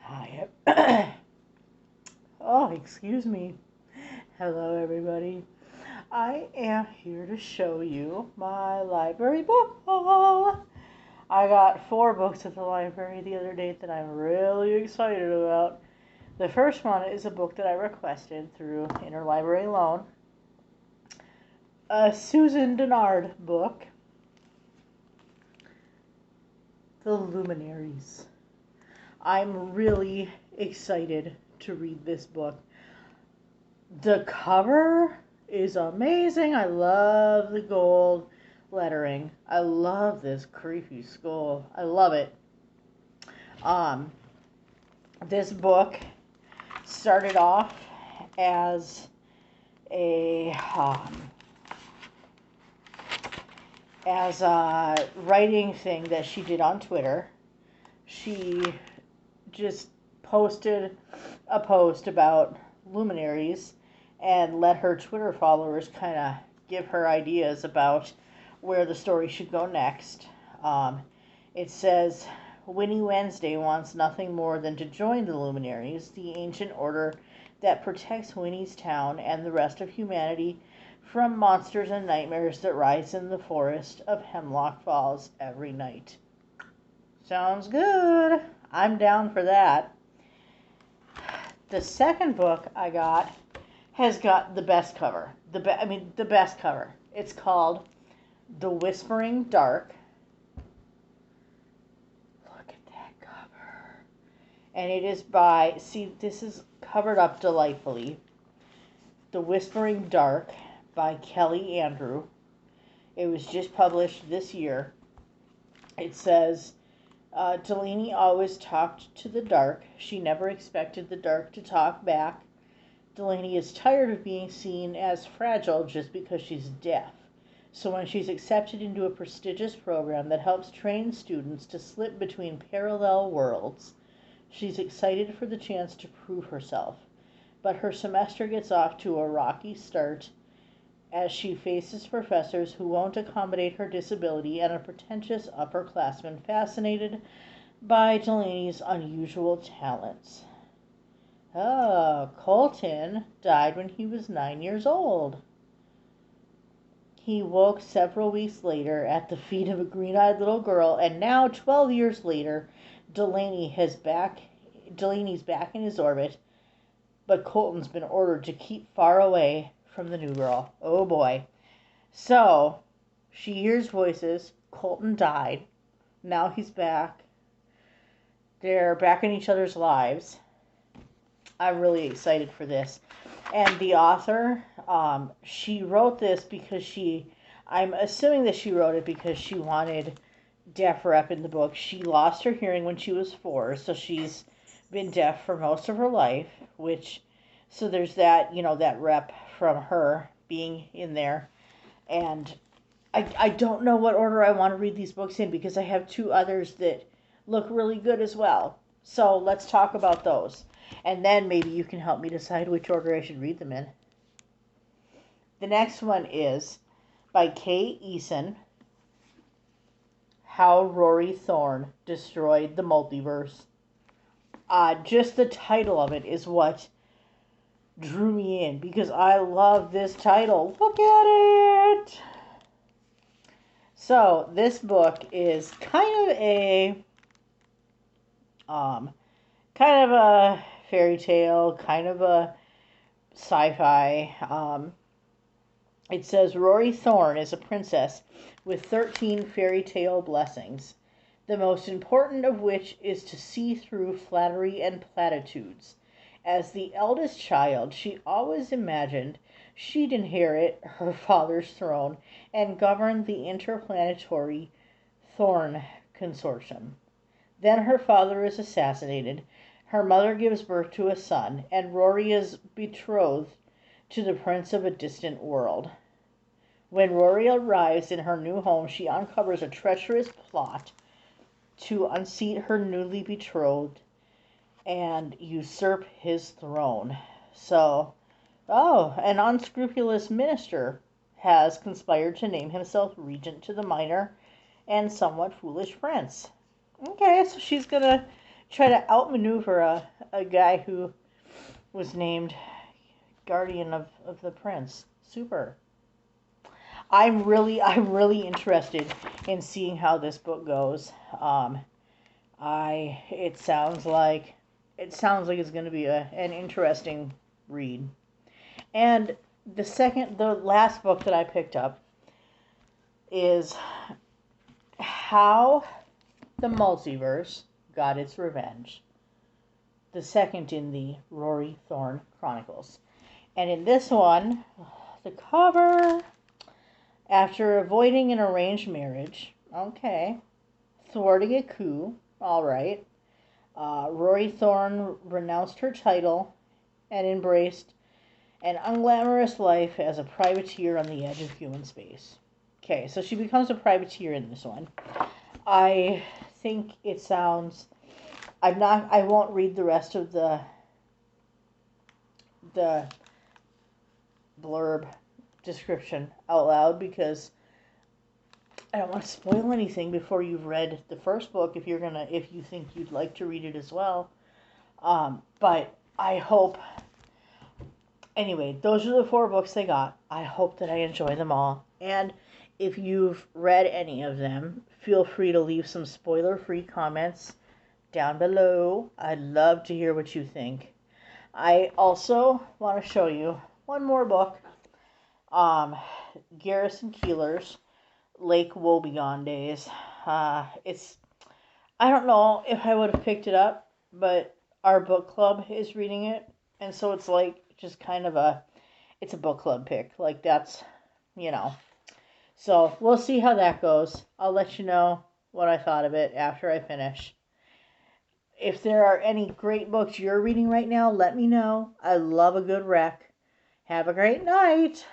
Hi. Oh, excuse me. Hello, everybody. I am here to show you my library book haul. I got 4 books at the library the other day that I'm really excited about. The first one is a book that I requested through Interlibrary Loan, a Susan Dennard book, The Luminaries. I'm really excited to read this book. The cover is amazing. I love the gold lettering. I love this creepy skull. I love it. Um, this book started off as a writing thing that she did on Twitter. She just posted a post about Luminaries and let her Twitter followers kind of give her ideas about where the story should go next. It says, Winnie Wednesday wants nothing more than to join the Luminaries, the ancient order that protects Winnie's town and the rest of humanity from monsters and nightmares that rise in the forest of Hemlock Falls every night. Sounds good. I'm down for that. The second book I got has got the best cover. The best cover. It's called The Whispering Dark. Look at that cover. And it is by, this is covered up delightfully. The Whispering Dark by Kelly Andrew. It was just published this year. It says, Delaney always talked to the dark. She never expected the dark to talk back. Delaney is tired of being seen as fragile just because she's deaf. So when she's accepted into a prestigious program that helps train students to slip between parallel worlds, she's excited for the chance to prove herself. But her semester gets off to a rocky start as she faces professors who won't accommodate her disability and a pretentious upperclassman fascinated by Delaney's unusual talents. Oh, Colton died when he was 9 years old. He woke several weeks later at the feet of a green-eyed little girl, and now, 12 years later, Delaney's back in his orbit, but Colton's been ordered to keep far away from the new girl. Oh boy. So, she hears voices. Colton died. Now he's back. They're back in each other's lives. I'm really excited for this. And the author, she wrote this because I'm assuming that she wrote it because she wanted deaf rep in the book. She lost her hearing when she was 4, so she's been deaf for most of her life, so there's that, that rep from her being in there. And I don't know what order I want to read these books in because I have 2 others that look really good as well. So let's talk about those. And then maybe you can help me decide which order I should read them in. The next one is by Eason, How Rory Thorne Destroyed the Multiverse. Just the title of it is what drew me in because I love this title. Look at it! So this book is kind of a fairy tale, kind of a sci-fi. It says Rory Thorne is a princess with 13 fairy tale blessings, the most important of which is to see through flattery and platitudes. As the eldest child, she always imagined she'd inherit her father's throne and govern the interplanetary Thorne Consortium. Then her father is assassinated, her mother gives birth to a son, and Rory is betrothed to the prince of a distant world. When Rory arrives in her new home, she uncovers a treacherous plot to unseat her newly betrothed and usurp his throne. So, an unscrupulous minister has conspired to name himself regent to the minor and somewhat foolish prince. Okay, so she's gonna try to outmaneuver a guy who was named Guardian of the Prince. Super. I'm really interested in seeing how this book goes. I it sounds like it's going to be an interesting read. And the last book that I picked up is How the Multiverse Got Its Revenge. The second in the Rory Thorne Chronicles. And in this one, the cover, after avoiding an arranged marriage, okay, thwarting a coup, all right, Rory Thorne renounced her title and embraced an unglamorous life as a privateer on the edge of human space. Okay, so she becomes a privateer in this one. I think it sounds. I won't read the rest of the blurb description out loud because I don't want to spoil anything before you've read the first book if you think you'd like to read it as well. But I hope anyway, those are the 4 books they got. I hope that I enjoy them all. And if you've read any of them, feel free to leave some spoiler-free comments down below. I'd love to hear what you think. I also want to show you one more book. Garrison Keillor's Lake Wobegon Days. I don't know if I would have picked it up, but our book club is reading it, and so it's like just kind of it's a book club pick. Like that's, you know. So we'll see how that goes. I'll let you know what I thought of it after I finish. If there are any great books you're reading right now, let me know. I love a good rec. Have a great night.